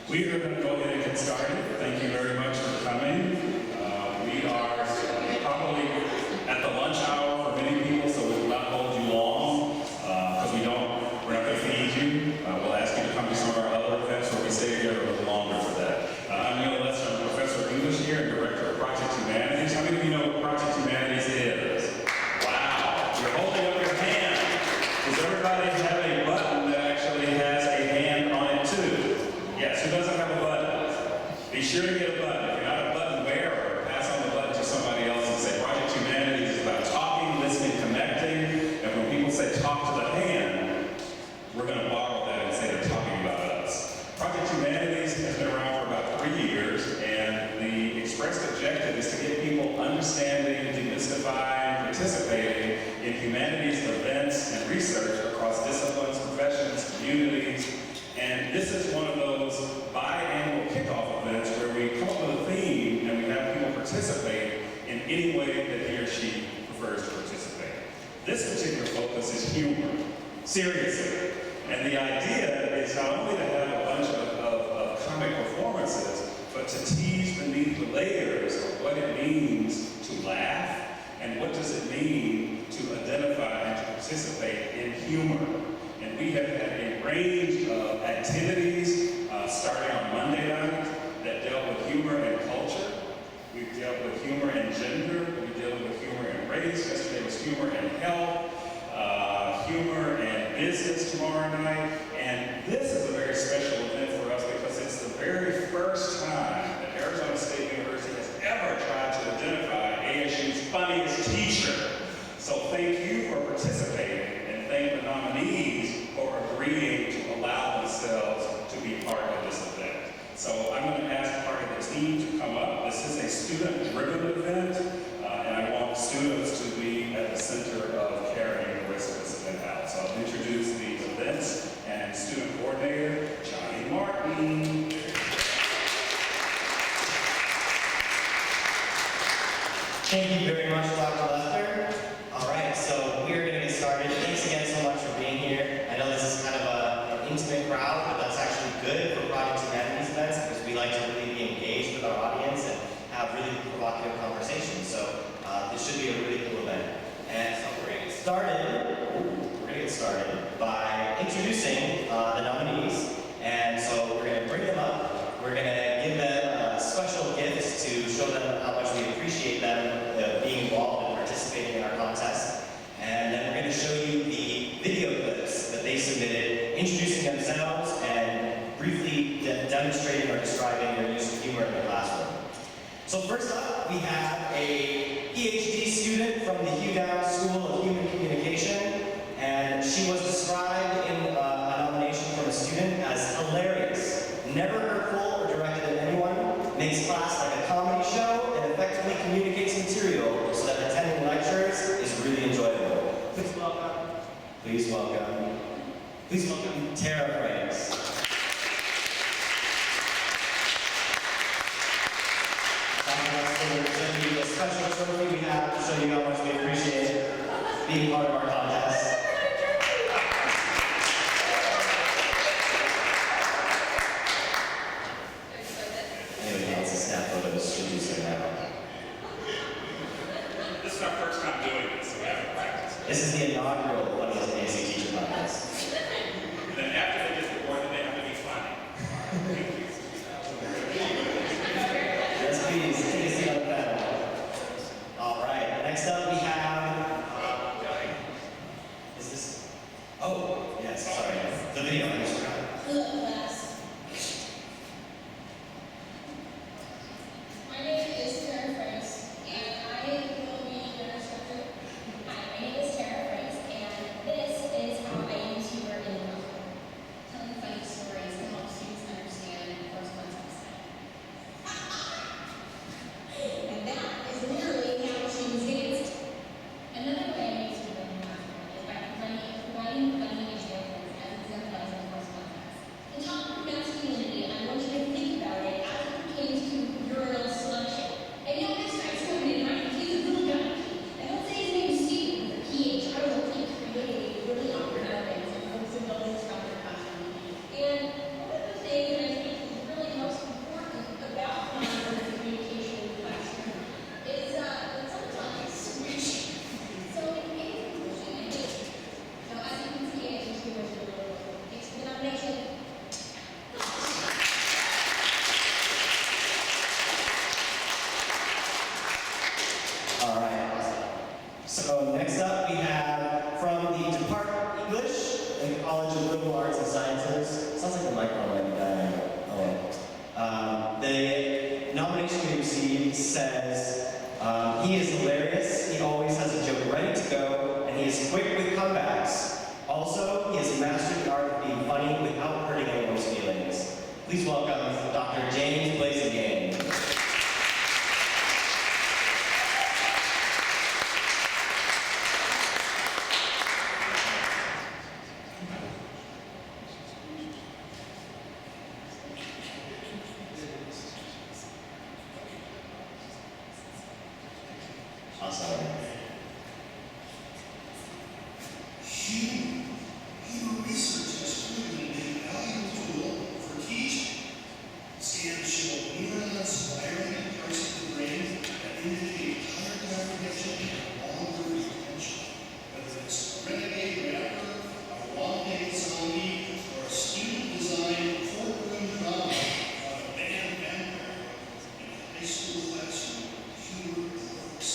We are going to go ahead and get started. Thank you very much for coming. We are probably at the lunch hour for many people, so we will not hold you long because we're not going to feed you. We'll ask you to come to some of our other events where we stay together a little longer for that. I'm Neil Lester, I'm a professor of English here and director of Project Humanities. How many of you know what Project Humanities is? Wow, you're holding up your hand. Does everybody have a button that actually has a hand on it too? Yes, who doesn't have a button? Be sure to get a button. If you're not a button wearer, pass on the button to somebody else and say, Project Humanities is about talking, listening, connecting. And when people say talk to the hand, we're going to borrow that and say they're talking about us. Project Humanities has been around for about 3 years, and the expressed objective is to get people understanding, demystifying, participating in humanities events and research across disciplines, professions, communities. And this is one of those biannual kickoff events where we come up with a theme and we have people participate in any way that he or she prefers to participate. This particular focus is humor, seriously. And the idea is not only to have a bunch of comic performances, but to tease beneath the layers of what it means to laugh and what does it mean to identify and to participate in humor. And we have had a range of activities starting on Monday night that dealt with humor and culture. We've dealt with humor and gender. We've dealt with humor and race. Yesterday was humor and health, humor and business tomorrow night. And this is a very special event for us because it's the very first time that Arizona State University has ever tried to identify ASU's funniest teacher. So thank you for participating, and thank the nominees for agreeing to allow themselves to be part of this event. So I'm going to ask part of the team to come up. This is a student-driven event, and I want students to be at the center of carrying the rest of this event out. So I'll introduce the events and student coordinator, Johnny Martin. Thank you very much, Dr. Lester. All right, so we're going to get started. Thanks again so much for being here. I know this is kind of an intimate crowd, but that's actually good for Project Humanities events because we like to really be engaged with our audience and have really provocative conversations. So this should be a really cool event. And so we're going to get started by introducing the nominees. And so we're going to bring them up. We're going to give them special gifts to show them how much we appreciate them being involved and participating in our contest. And then we're going to show you the video clips that they submitted, introducing themselves and briefly demonstrating or describing their use of humor in the classroom. So first up, we have a PhD student from the Hugh Downs School of Human Communication, and she was described in a nomination from a student as hilarious, never hurtful or directed at anyone, makes class like a comedy show, and effectively communicates material so that attending lectures is really enjoyable. Please welcome Tara Franks. We're going to give you a special trophy we have to show you how much we appreciate being part of our contest. Anybody wants a snap photo of us, should do so now. This is our first time doing this, so we haven't practiced. This is the inaugural Funniest ASU Teacher Contest. And then after they get the award, they have to be funny. Yes, please, take a seat on the panel. All right, next up we have... Is this... Oh, yes, sorry. The video, I just forgot. My name is Tara Franks, and I will be your instructor. Hi, my name is Tara Franks, and this is how I use humor in the classroom. Telling funny stories to help students understand course concepts. And that is literally how students danced. Another way I use humor in the classroom is by providing funny examples as exemplifies in course concepts. The he's quick with comebacks. Also, he has mastered the art of being funny without hurting anyone's feelings. Please welcome Dr. James Blazingang. Awesome. Human research has proven to be a valuable tool for teaching. Scans show neurons wiring in parts of the brain that indicate higher comprehension and longer retention. Whether it's a renegade rapper, a wandering zombie, or a student-designed courtroom drama about a band vampire in a high school classroom, humor works.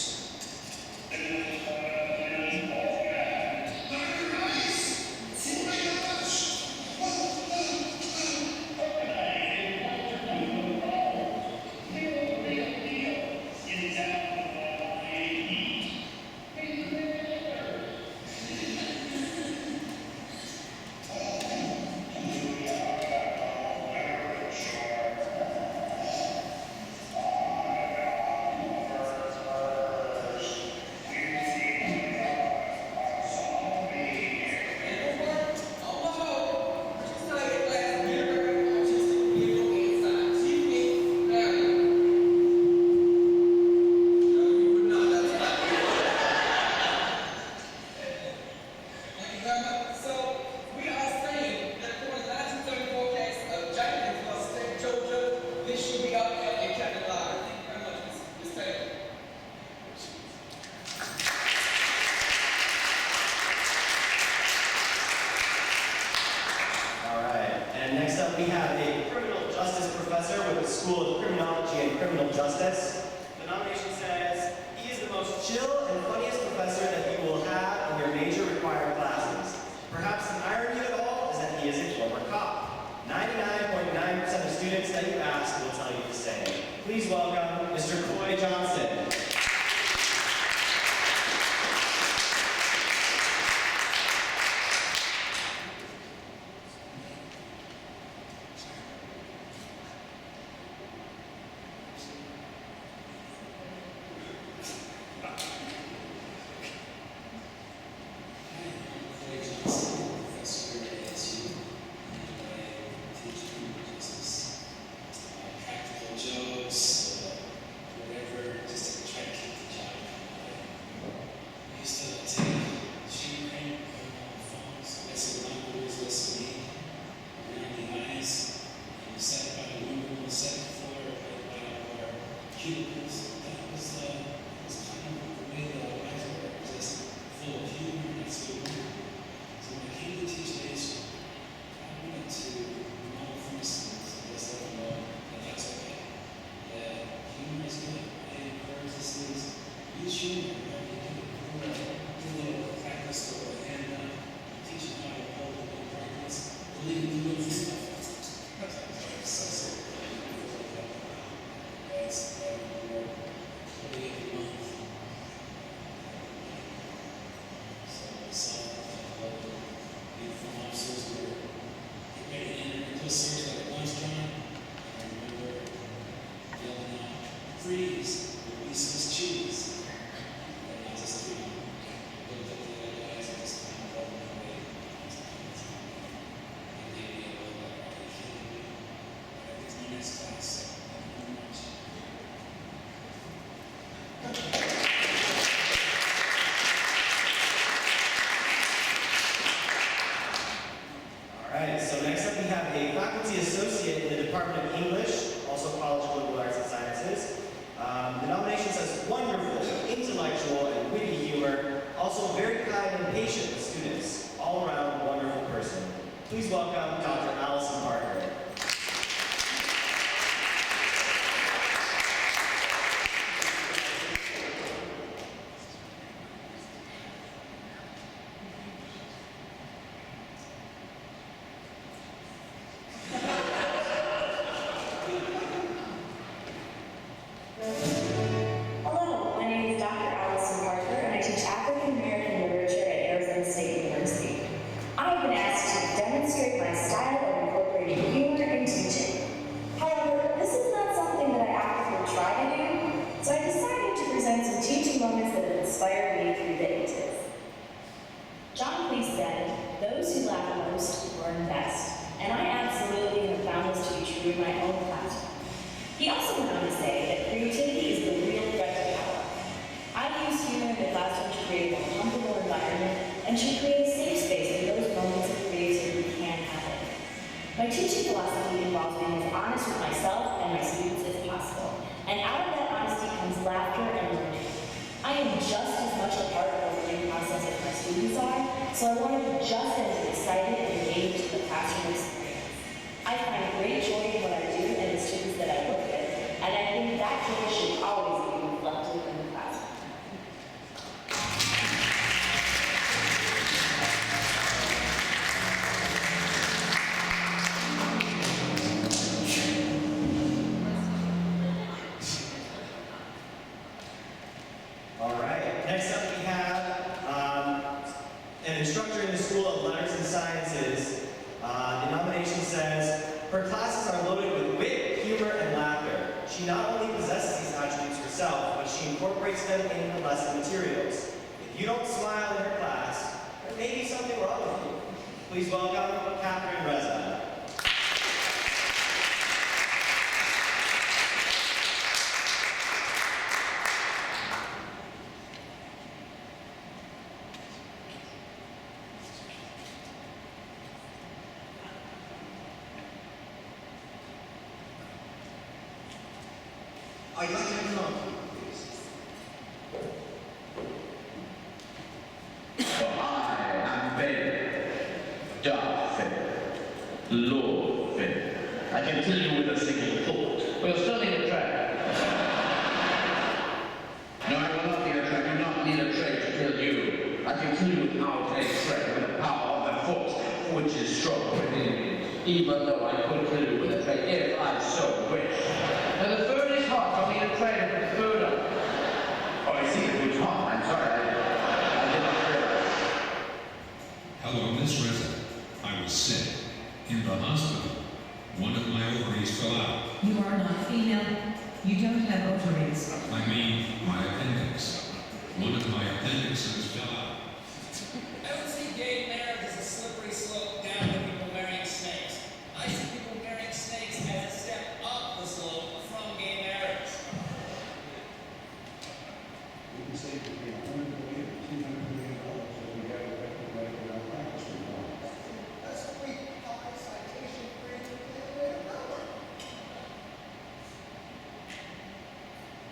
We have a criminal justice professor with the School of Criminology and Criminal Justice. The nomination says, he is the most chill and funniest professor that you will have in your major required classes. Perhaps the irony of it all is that he is a former cop. 99.9% of students that you ask will tell you the same. Please welcome Mr. Coy Johnson. Professor at ASU, and I teach criminal justice. Practical jokes, whatever, just to try to keep the job going. I used to take sheet rain on phones. I said, "Ron Lewis listen to me around the eyes." And we sat by the window on the second floor, right by our cubicles. That was kind of the way the lives were, just full of humor. That's what we were. So when I came to teach at ASU, I wanted to model for my students and just let them know that that's okay. That humor is good. I encourage the students, use humor. Do a little practice or a hand up, teach them how to hold a little practice. Believe in doing stuff. That's really a good month. So beautiful officers were getting ready to enter into a series like a lunch time. I remember yelling out, "Freeze, there'll be some cheese." And I just, looked at the other guys and just kind of rolled my way. And they were like, "Are you kidding me?" But it's my next class. Thank you very much. Alright, so next up we have a faculty associate in the Department of English, also College of Liberal Arts and Sciences. The nomination says wonderful, intellectual, and witty humor, also very kind and patient with students, all around wonderful person. Please welcome Dr. Allison Parker. Hello, my name is Dr. Allison Parker, and I teach African American literature at Arizona And out of that honesty comes laughter and learning. I am just as much a part of the learning process as my students are, so I want to be just as excited and engaged in the classroom experience. I find great joy in what I do and the students that I work with, and I think that joy should always be reflected in the classroom. All right, next up we have an instructor in the School of Letters and Sciences. The nomination says, her classes are loaded with wit, humor, and laughter. She not only possesses these attributes herself, but she incorporates them in the lesson materials. If you don't smile in her class, there may be something wrong with you. Please welcome Catherine Reza. I'd like to come on, please. For I am Vader, Darth Vader, Lord Vader. I can tell you with a single thought. We're starting a track. No, I will not need a track. I do not need a tray to tell you. I can tell you without a tray with the power of the force, which is strong within me. Even though I could tell you with a tray if I so wish. Now the food is hot. I'll need a tray to put the food on. Oh, I see the food's hot. I'm sorry. I did not realize. Hello, Miss Reza. I was sick. In the hospital. One of my ovaries fell out. You are not female. You don't have ovaries. I mean, my appendix. One of my appendixes fell out. I don't see gay marriage as a slippery slope down to people marrying snakes. I see people marrying snakes as a step up the slope from gay marriage. We can save between $100 million and $200 million if we have a better medical malpractice reform. That's a weak public citation for any power.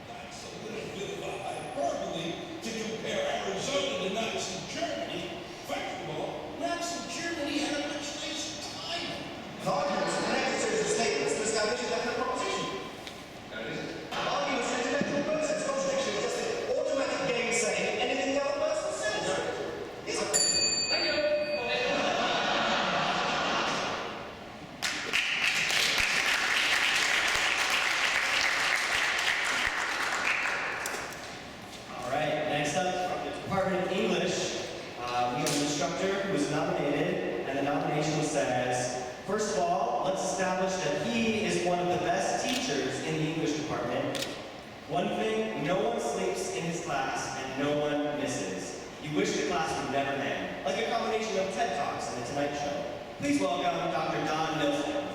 That's a little bit of a hyperbole to compare Arizona to Nazi Germany. First of all, Nazi Germany had a much nicer time. Arguments and necessary statements to establish a definite proposition. Arguments and intellectual process contradiction is just an automatic game saying anything the other person says. Isn't it? Thank you. All right, next up from the Department of English, we have an instructor who was nominated, and the nomination says, first of all, let's establish that he is one of the best teachers in the English department. One thing, no one sleeps in his class and no one misses. You wish the class would never end, like a combination of TED Talks and The Tonight Show. Please welcome Dr. Don Milstein.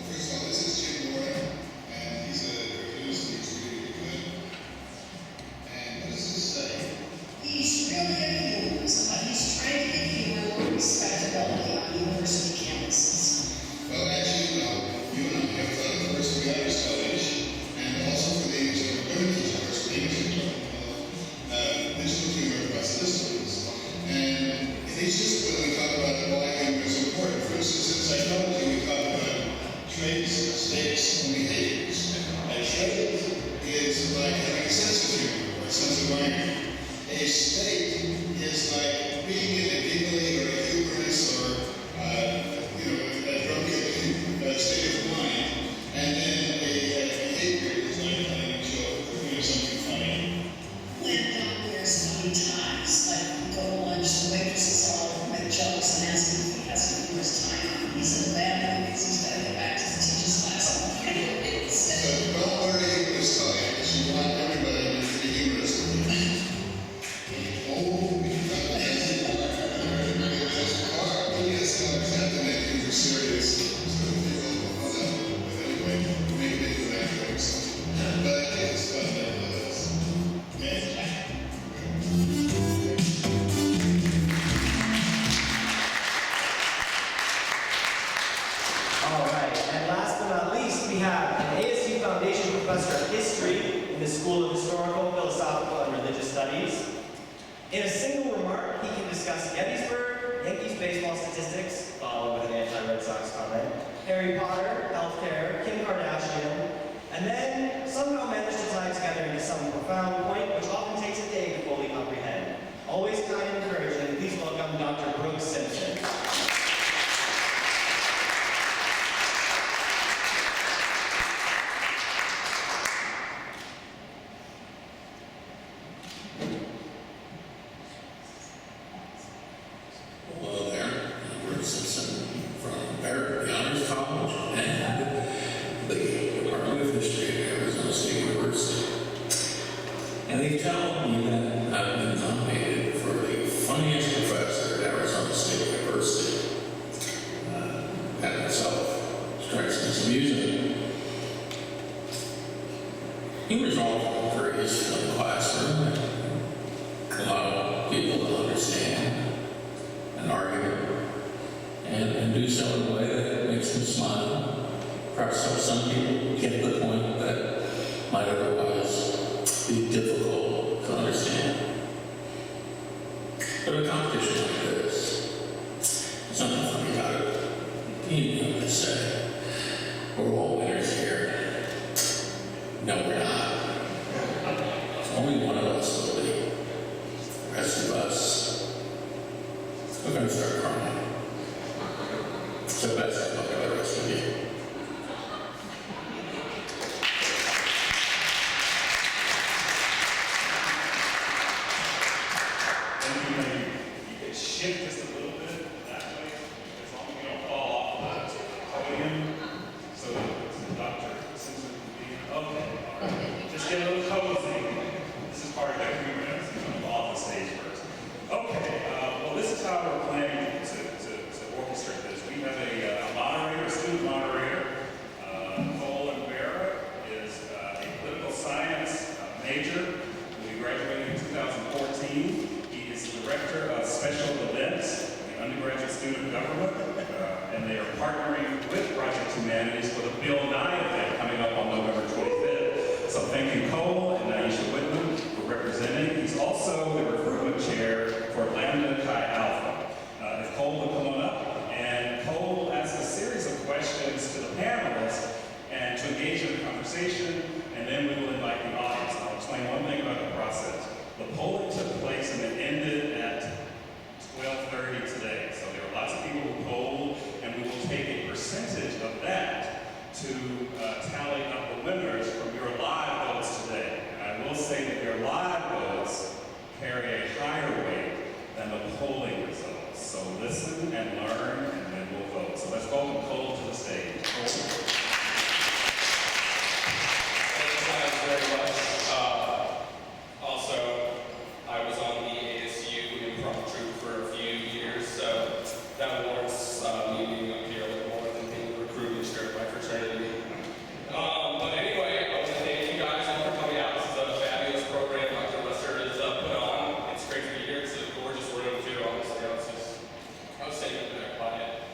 First of all, this is Jim Gordon, and he's a producer. He's really good. And what does this say? He's really influenced, but he's trying to get more respectability on university campuses. Well, actually, you and I have done the first of the Irish college, and also for the English women teaching course, the English digital humor across the schools. And it's just when we talk about why humor is important. For instance, in psychology, we talk about traits, states, and behaviors. A trait is like having a sense of humor or a sense of irony. A state is like being in a giggly or a humorous or a drunken state of mind. And then a behavior is like telling a joke or doing something funny. When Don wears funny ties, like we go to lunch, the waitress is all with jokes and asking if he has a humorous tie on. He's old, we can talk about yes, no, it's not to make things serious. So if you will, but anyway, maybe they do that or something. But it's fun nonetheless. Okay? All right, and last but not least, we have an ASU Foundation Professor of History in the School of Historical, Philosophical, and Religious Studies. In a single remark, he can discuss Gettysburg, Yankees baseball statistics, followed with an anti-Red Sox comment, Harry Potter, healthcare, Kim Kardashian, and then somehow manage to tie together into some profound point which often takes a day to fully comprehend. Always kind and encouraging, please welcome Dr. Brooks Simpson. Hello there, I'm Brooks Simpson from Barrett Honors College and the Department of History at Arizona State University. And they tell me that I've been nominated for the funniest professor at Arizona State University. That in itself strikes me as amusing. He was all very useful in the classroom and allow people to understand and argue, and do so in a way that makes them smile. Perhaps some people get the point that might otherwise be difficult to understand. But a competition like this, there's something funny about it. You know, they say, we're all winners here. No, we're not. Only one of us will be. The rest of us, we're going to start crying. So best of luck to the rest of you. You could shift just a little bit that way, as long as you don't fall off the podium. So Dr. Simpson can be, okay, all right. Just get a little cozy. This is part of that agreement, so you don't off the stage first. Okay, well this is how we're planning to orchestrate this. We have a moderator, a student moderator. Cole and Vera is a political science major. We graduated in 2014. He is the director of special events, the undergraduate student of government, and they are partnering with Project Humanities for the Bill Nye event coming up on November 25th. So thank you, Cole and Naisha Whitman, for representing. He's also the recruitment chair for Lambda Chi Alpha. If Cole would come on up, and Cole will ask a series of questions to the panelists and to engage in a conversation, and then we will invite the audience. I'll explain one thing about the process. The polling took place and it ended at 12:30 today. So there are lots of people who polled, and we will take a percentage of that to tally up the winners from your live votes today. And I will say that your live votes carry a higher weight than the polling results. So listen and learn, and then we'll vote. So let's welcome Cole to the stage. Cole. Thanks very much. Also, I was on the ASU improv troupe for a few years, so that warrants me being up here a little more than being recruited straight by fraternity. But anyway, I want to thank you guys for coming out. This is a fabulous program Dr. Lester has put on. It's great to be here. It's a gorgeous room too, honestly. I was staying up there quiet.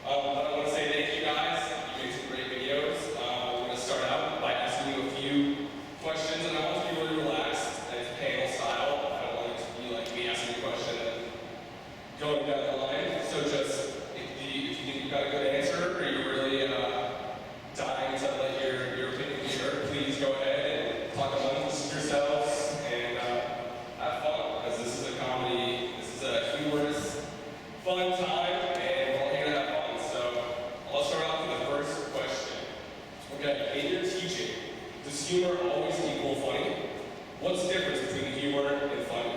But I want to say thank you guys. You made some great videos. We're going to start out by asking you a few questions, and I want to be really relaxed. And it's panel style. I don't want it to be like me asking you a question and going down the line. So just, if you think you've got a good answer, or you're really dying to let your opinion be heard, please go ahead and talk amongst yourselves and have fun, because this is a comedy, this is a humorous, fun time, and we're all here to have fun. So I'll start off with the first question. Okay, in your teaching, does humor always equal funny? What's the difference between humor and funny?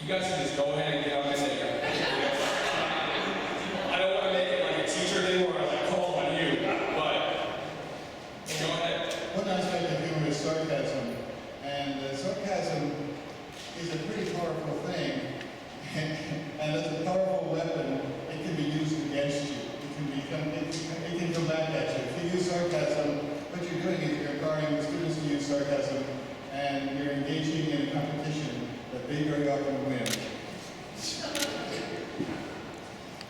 You guys can just go ahead and get on this thing. I don't want to make it like a teacher thing where I like call on you, but go ahead. One aspect of humor is sarcasm, and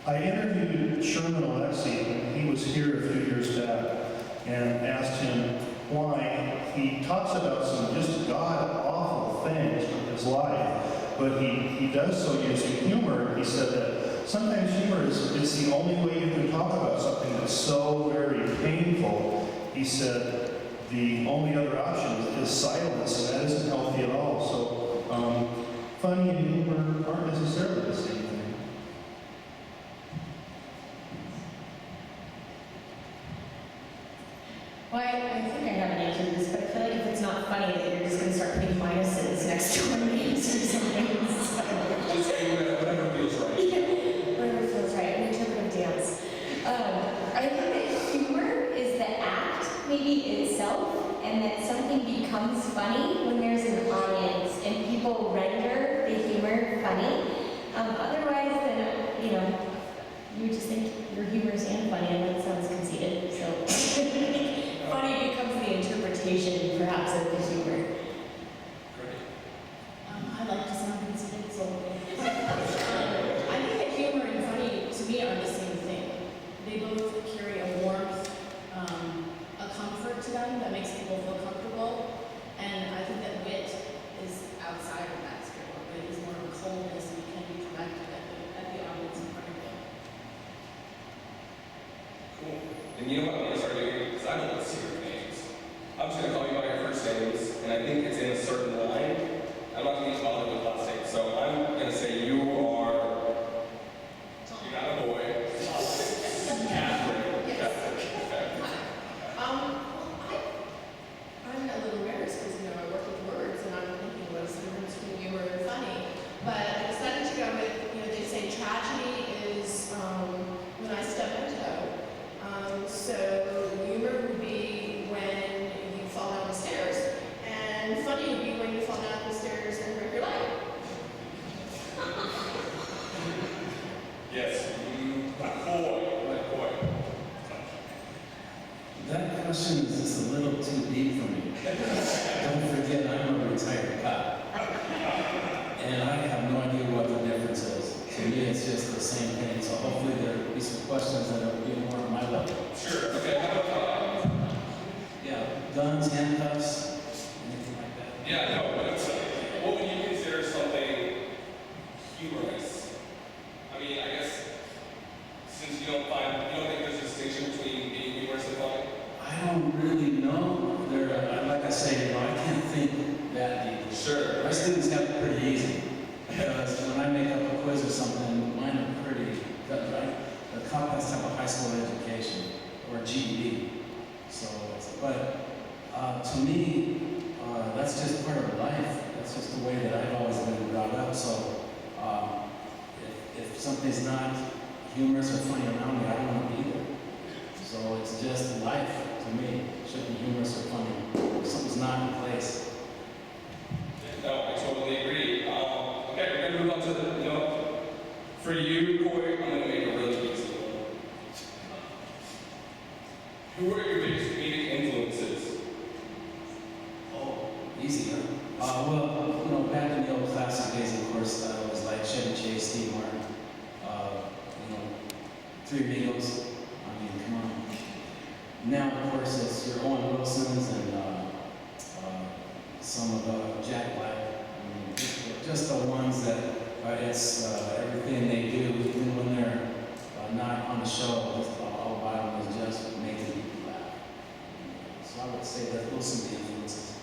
I interviewed Sherman Alexie when he was here a few years back and asked him why he talks about some just god-awful things from his life, but he does so using humor. He said that sometimes humor is the only way you can talk about something that's so very painful. He said the only other option is silence, and that isn't healthy at all. So funny and humor aren't necessarily the same thing. Well, I think I have an answer to this, but I feel like if it's not funny, that you're just going to start putting minuses next to our names or something. Just say whatever feels right. Yeah, whatever feels right. An interpretive dance. I think that humor is the act, maybe itself, and that something becomes funny when there's an audience and people render the humor funny. Otherwise, then, you would just think your humor's and funny, and that sounds conceited. So funny becomes the interpretation, perhaps, of the humor. I like to sound conceited, so I think that humor and funny, to me, are the same thing. They both carry a warmth, a comfort to them that makes people feel comfortable, and I think that wit is outside of that spectrum. Wit is more of a coldness, and you can be direct at the audience in front of you. Cool. And you know what I'm going to start doing? Because I don't want to see your names. I'm just going to call you by your first names, and I think it's in a certain line. I'm not going to get bothered with last name, so I'm going to say you are. You're not a boy. Catherine. I'm a little embarrassed because, I work with words and I'm thinking what's the difference between humor and funny. But I decided to go with, they say tragedy is when I step into it. So humor would be when you fall down the stairs. And funny would be when you fall down the stairs and break your leg. Yes. McCoy. That question is just a little too deep for me. Don't forget, I'm a retired cop. And I have no idea what the difference is. To me, it's just the same thing. So hopefully there'll be some questions that will be more at my level. Sure. Okay. How about Yeah, guns, handcuffs, anything like that. Yeah, no, but what would you consider something humorous? I mean, I guess since you don't think there's a distinction between being humorous and funny? I don't really know. Like I say, I can't think that deep. Sure. My students have it pretty easy. Because when I make up a quiz or something, mine are pretty cut right. The cop has to have a high school education or GED. So, to me, that's just part of life. That's just the way that I've always been brought up. So, if something's not humorous or funny around me, I don't want to be there. So it's just life to me. It shouldn't be humorous or funny. If something's not in place. No, I totally agree. Okay, we're going to move on to for you, Corey, I'm going to make a really easy one. Who are your biggest comedic influences? Oh, easy, huh? Well, back in the old classic days, of course, I was like Chevy Chase, Steve Martin, Three Amigos. I mean, come on. Now, of course, it's your Owen Wilsons and some of Jack Black. I mean, just the ones that it's everything they do, even when they're not on the show, just all about them is just making people laugh. So I would say that those are the influences.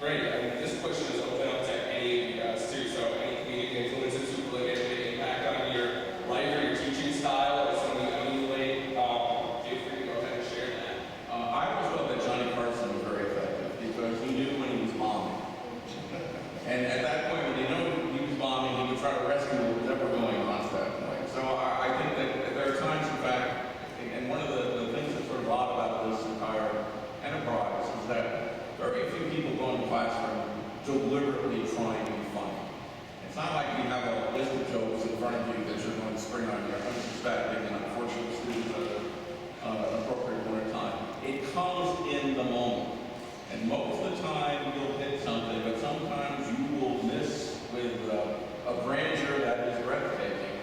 Great. This question is open up to any of you guys too. So any comedic influences who really made a big impact on your life or your teaching style or something you emulate, feel free to go ahead and share that. I always felt that Johnny Carson was very effective because he knew when he was bombing. And at that point, when he knew he was bombing, he would try to rescue whatever going on at that point. So I think that there are times, in fact, and one of the things that's sort of odd about this entire enterprise is that very few people go into classroom deliberately trying to be funny. It's not like you have a list of jokes in front of you that you're going to spring on your unsuspecting and unfortunate students at an appropriate point in time. It comes in the moment. And most of the time you'll hit something, but sometimes you will miss with a grandeur that is breathtaking.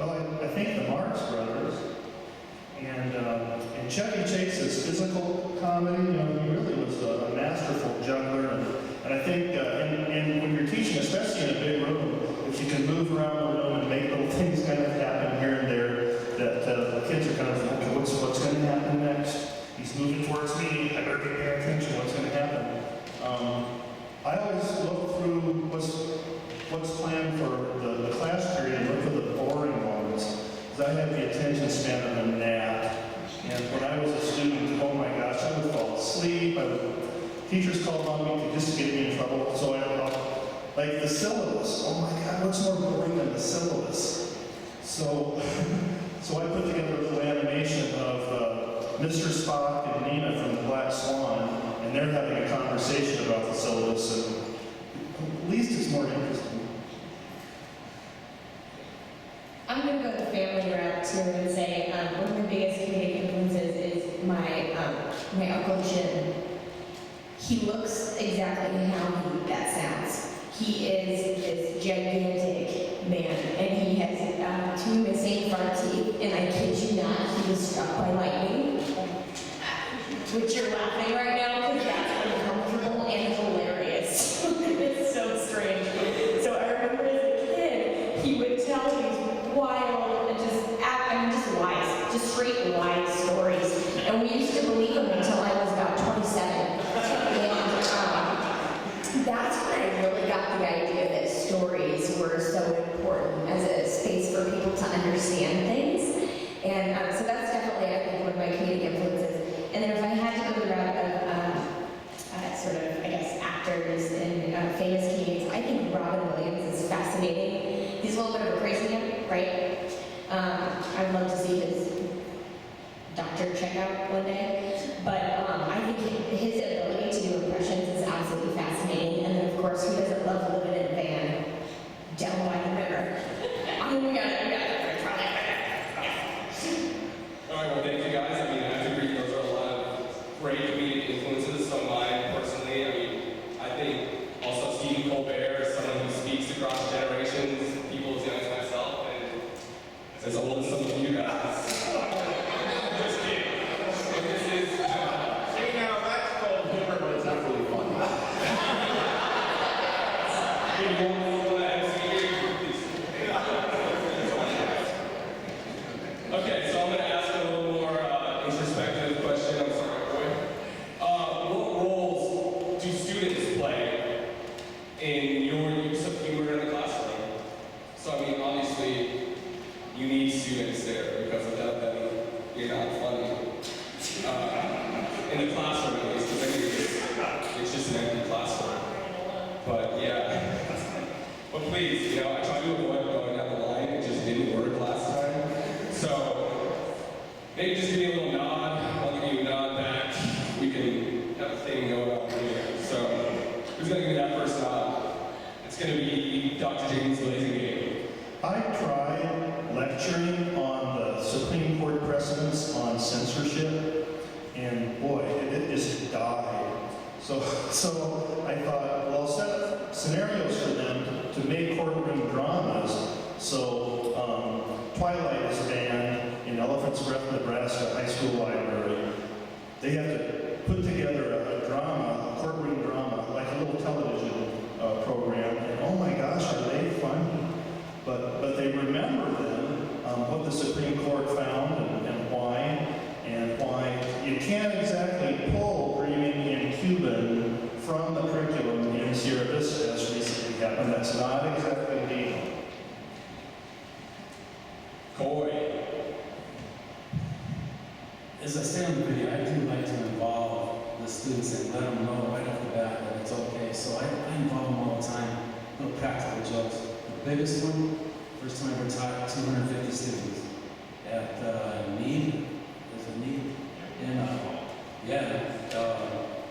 Well, I think the Marx Brothers and Chevy Chase's physical comedy, you know, he really was a masterful juggler. And I think and when you're teaching, especially in a big room, if you can move around the room and make little things kind of happen here and there, that the kids are kind of thinking, okay, what's going to happen next? He's moving towards me. I better be paying attention. What's going to happen? I always look through what's planned for the class period and look for the boring ones. Because I have the attention span of a gnat. And when I was a student, oh my gosh, I would fall asleep. Teachers called on me just to get me in trouble. So like the syllabus. Oh my God, what's more boring than the syllabus? So I put together a little animation of Mr. Spock and Nina from the Black Swan, and they're having a conversation about the syllabus, and at least it's more interesting. I'm going to go the family route too and say one of the biggest comedic influences is my Uncle Jim. He looks exactly how that sounds. He is this gigantic man, and he has two missing front teeth, and I kid you not, he was struck by lightning. Which you're laughing right now because that's uncomfortable and hilarious. It's so strange. So I remember as a kid, he would tell these wild, just straight wise stories. And we used to believe them until I was about 27. And that's when I really got the idea that stories were so important as a space for people to understand things. And so that's definitely, I think, one of my comedic influences. And then if I had to go the route of sort of, I guess, actors and famous comedians, I think Robin Williams is fascinating. He's a little bit of a crazy man, right? I'd love to see his doctor checkout one day. But I think his ability to do impressions is absolutely fascinating. And then, of course, who doesn't love living in a van down by the river? I mean, we got it. All right, well, thank you guys. I mean, I have to agree, those are a lot of great comedic influences. So mine, personally, I mean, I think also Stephen Colbert is someone who speaks across generations, people as young as myself, and as old as some of you guys. Just kidding. But this is... See, now that's called humor, but it's not really fun. Okay, so I'm going to ask a little more introspective question. I'm sorry, boy. What roles do students play in your use of humor in the classroom? So, I mean, obviously, you need students there because without them, you're not funny. In the classroom, at least, because I mean, it's just an empty classroom. But yeah. But please, you know, I tried to avoid going down the line. It just didn't work last time. So maybe just give me a little nod. I'll give you a nod back. We can have a thing going on here. So who's going to give me that first nod? It's going to be Dr. James Blazingame. I tried lecturing on the Supreme Court precedents on censorship, and boy, it just died. So I thought, well, I'll set up scenarios for them to make courtroom dramas. So Twilight is banned in Elephant's Breath, Nebraska High School Library. They have to put together a drama, a courtroom drama, like a little television program. And oh my gosh, are they funny? But they remember then what the Supreme Court found and why you can't exactly pull Dreaming in Cuban from the curriculum in Sierra Vista, as recently happened. That's not exactly legal. Coy. As I say on the video, I do like to involve the students and let them know right off the bat that it's okay. So I involve them all the time, little practical jokes. The biggest one, first time I ever taught 250 students at Need. Is it Need? And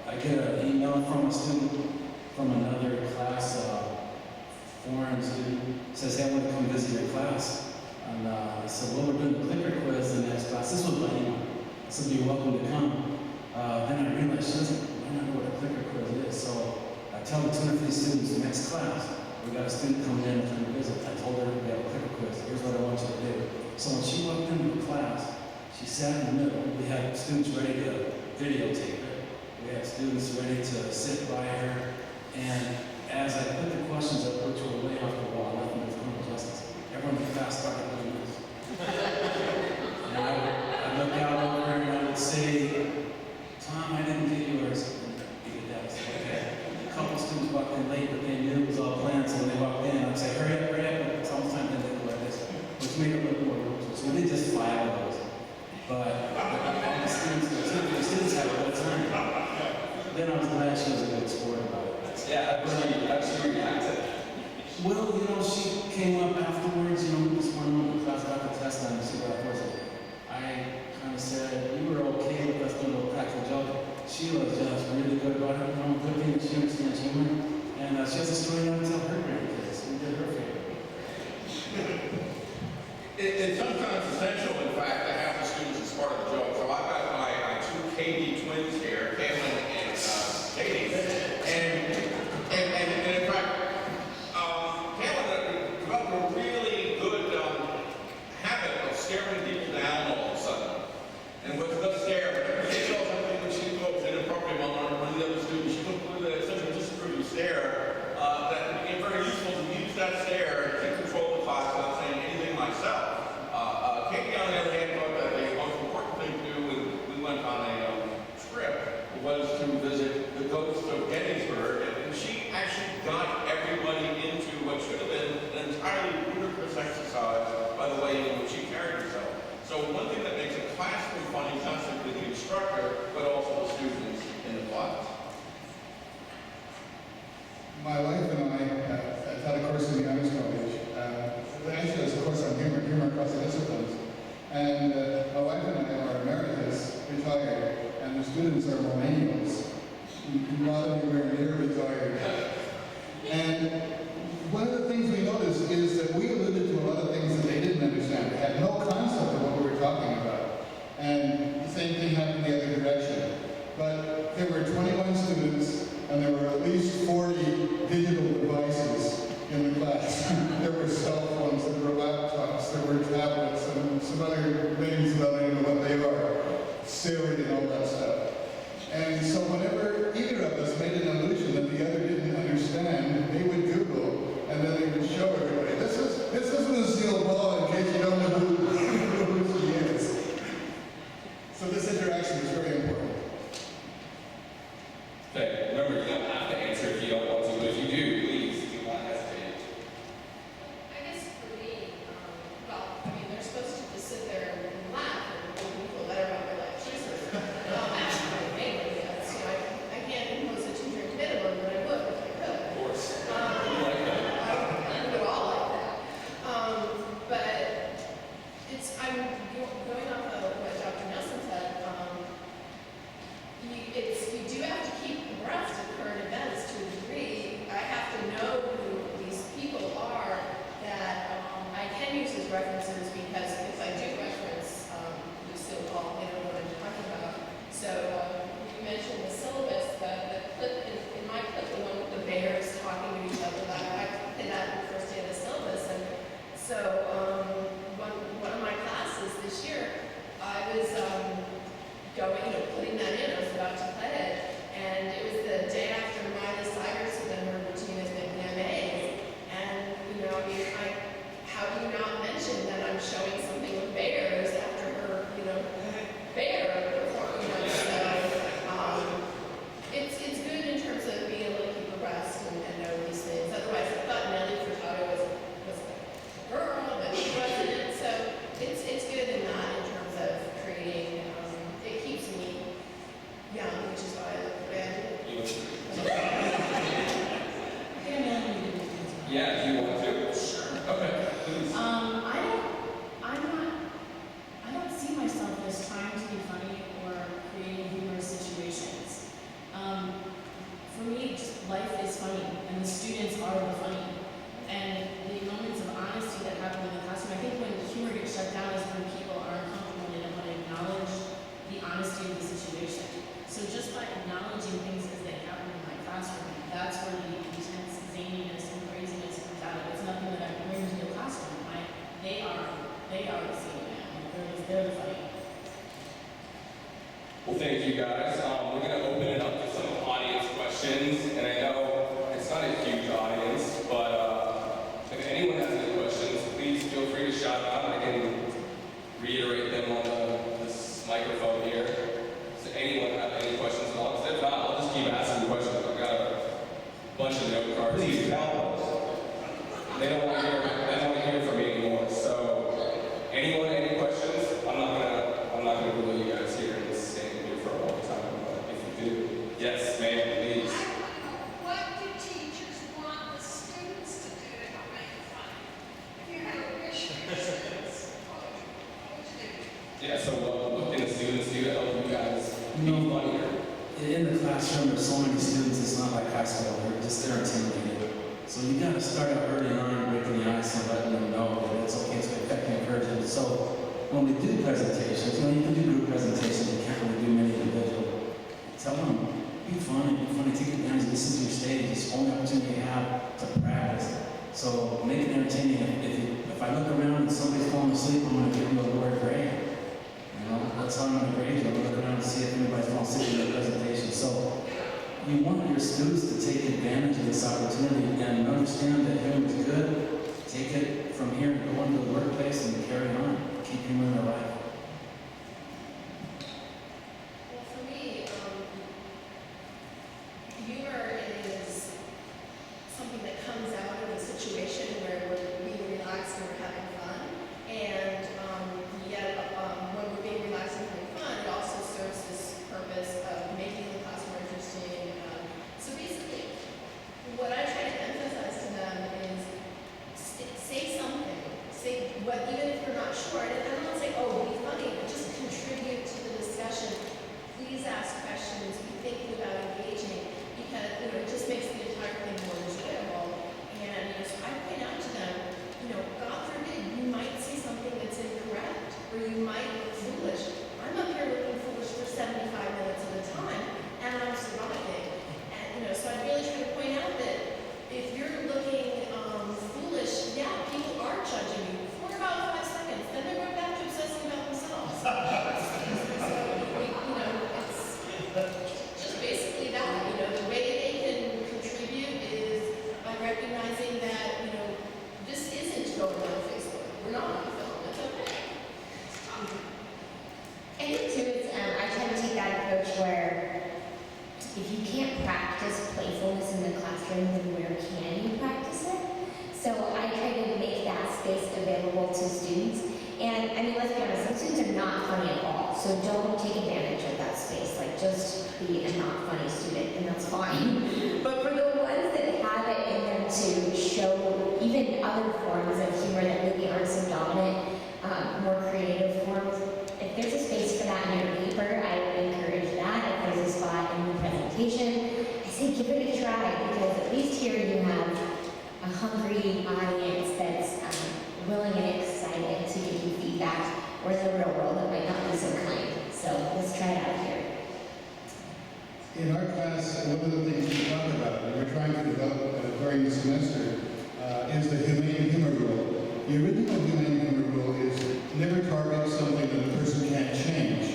I get an email from a student from another class, foreign student, says, hey, I want to come visit your class. And I said, well, we're doing the clicker quiz in the next class. This was my email. I said, you're welcome to come. Then I realized she doesn't know what a clicker quiz is. So I tell the 250 students, next class, we got a student coming in for a visit. I told her we have a clicker quiz. Here's what I want you to do. sat in the middle. We had students ready to videotape it. We had students ready to sit by her. And as I put the questions up, which were way off the wall, nothing but criminal justice, everyone fast started doing this. And I look out over her and I would say, Tom, I didn't get yours. That was okay. A couple students walked in late, but they knew it was all planned, so when they walked in, I'd say, hurry up, it's almost time to do like this, which made it look more brutal. So we did just 5 of those. But all the students had a good time. Then I was glad she was a good sport about it. Yeah, how did she react? Well, she came up afterwards, we just went on the class, got the test done, and she got first. I kind of said, you were okay with us doing a little practical joke. Sheila is just really good about her. Good thing that she understands humor. And she has a story to tell her grandkids. We did her favor. It's sometimes essential, in fact, to have the students as part of the joke. So I've got my 2 Katie twins here, Caitlin and Katie. And in fact, Caitlin developed a really good habit of staring people down all of a sudden. And with the stare, whenever she saw something which she thought was inappropriate on one of the other students, she would put such a disapproving stare that it became very useful to use that stare to control the class without saying anything myself. Katie, on the other hand, thought that the most important thing to do when we went on a trip was to visit the ghost of Gettysburg, and she actually got everybody into what should have been an entirely ludicrous exercise by the way in which she carried herself. So one thing that makes a classroom funny is not simply the instructor, but also the students in the class. My wife and I taught a course in the honors college. Actually, it was a course on humor across the disciplines. And my wife and I are emeritus, retired, and the students are millennials. A lot of you are near retired. And one of the things we noticed is that we alluded to a lot of things that they didn't understand. They had no concept of what we were talking about. And the same thing happened the other direction. But there were 21 students, and there were at least 40 digital devices in the class. There were cell phones, there were laptops, there were tablets, and some other things that I don't even know what they are. Siri and all that stuff. And so whenever either of us made an allusion that the other didn't understand, they would Google, and then they would show everybody, this isn't a sealed ball in case you don't know who she is. So this interaction is very important. Okay, remember, you don't have to answer if you don't want to, but if you do, please do not hesitate. I guess for me, they're supposed to just sit there and laugh and feel better about their life choices. Mainly, I can't impose a 2-drink minimum, but I would if I could. Of course. I don't do all like that. But I'm going off of what Dr. Nelson said. You do have to keep abreast of current events to a degree. I have to know who these people are that I can use as references, because if I do reference Lucille Ball, they know what I'm talking about. So you mentioned the syllabus, the clip in my clip, the one with the bears talking to each other, I did that in the first day of the syllabus. And so one of my classes this year, I was putting that in, I was about to play it, and it was the day after Miley Cyrus and then her routine has been VMAs, and how do you not mention that I'm showing something with bears after her, bear performance, so it's good in terms of being able to keep abreast and know these things. Otherwise, I thought Nelly Furtado was a girl, but she wasn't, so it's good in that in terms of creating. It keeps me young, which is why I look the way I do. Yeah, do you want to? Sure. Okay, please. I don't see myself as trying to be funny or creating humorous situations. For me, just life is funny, and the students are the funny. And the moments of honesty that happen in the classroom, I think when humor gets shut down is when people are uncomfortable and they don't want to acknowledge the honesty of the situation. So just by acknowledging things as they happen in my classroom, that's where the intense zaniness and craziness comes out of. It's nothing that I bring to the classroom. They are the same man. They're the funny. Well, thank you guys. We're going to open it up to some audience questions, and I know it's not a huge audience, but if anyone has any questions, please feel free to shout out. I can reiterate them on this microphone here. Does anyone have any questions at all? 'Cause if not, I'll just keep asking questions. I've got a bunch of note cards. Please help us. They don't want to hear from me anymore. So, anyone, any questions? I'm not gonna rule you guys here and stay here for a long time. But if you do, yes, ma'am, please. What do teachers want the students to do to help make fun? If you had a wish for your students, what would you do? Yeah. So, what can the students do to help you guys be funnier? In the classroom, there's so many students, it's not like high school, they're intimidated. So you gotta start out early on, breaking the ice and letting them know that it's okay to effectively encourage them. So when we do presentations, you can do group presentations, you can't really do many individual. Tell them, be funny, take advantage of this is your stage, it's the only opportunity you have to practice. So make it entertaining. If I look around and somebody's falling asleep, I'm gonna give you a lower grade. That's how I'm going to grade you. I'm going to look around and see if anybody's falling asleep in their presentation. So you want your students to take advantage of this opportunity and understand that humor is good. Take it from here and go into the workplace and carry on. Keep humor in their life. Well, for me, humor is something that comes out of a situation where we're being relaxed and we're having fun. And yet, when we're being relaxed and having fun, it also serves this purpose of making the class more interesting. So basically, what I try to emphasize to them is say something. Say what, even if you're not sure. And I don't say, oh, be funny, but just contribute to the discussion. Please ask questions. Be thinking about engaging, because it just makes the entire thing more enjoyable. And so I point out to them, God forbid, you might say something that's incorrect, or you might look foolish. I'm up here looking foolish for 75 minutes at a time, and I'm surviving. And so I really try to point out that if you're looking foolish, yeah, people are judging you for about 5 seconds. Then they're going back to obsessing about themselves. So, it's just basically that. The way they can contribute is by recognizing that, this isn't going on Facebook. We're not on film. It's okay. I think too, I try to take that approach where if you can't practice playfulness in the classroom, then where can you practice it? So I try to make that space available to students. And let's be honest, some students are not funny at all. So don't take advantage of that space. Just be a not funny student, and that's fine. But for the ones that have it in them to show even other forms of humor that maybe aren't so dominant, more creative forms, if there's a space for that in your paper, I would encourage that. If there's a spot in the presentation, I say give it a try, because at least here you have a hungry audience that's willing and excited to give you feedback, or in the real world that might not be so kind. So let's try it out here. In our class, one of the things we talk about, and we're trying to develop during the semester, is the humane humor rule. The original humane humor rule is never target something that a person can't change.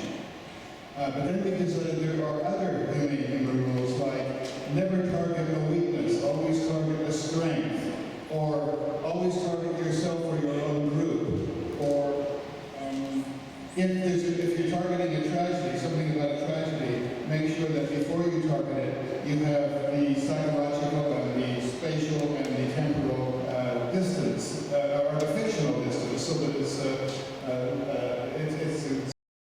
But then we decided there are other humane humor rules, like never target a weakness, always target a strength, or always target yourself or your own group, or if you're targeting a tragedy, something about a tragedy, make sure that before you target it, you have the psychological and the spatial and the temporal distance, or the fictional distance, so that it's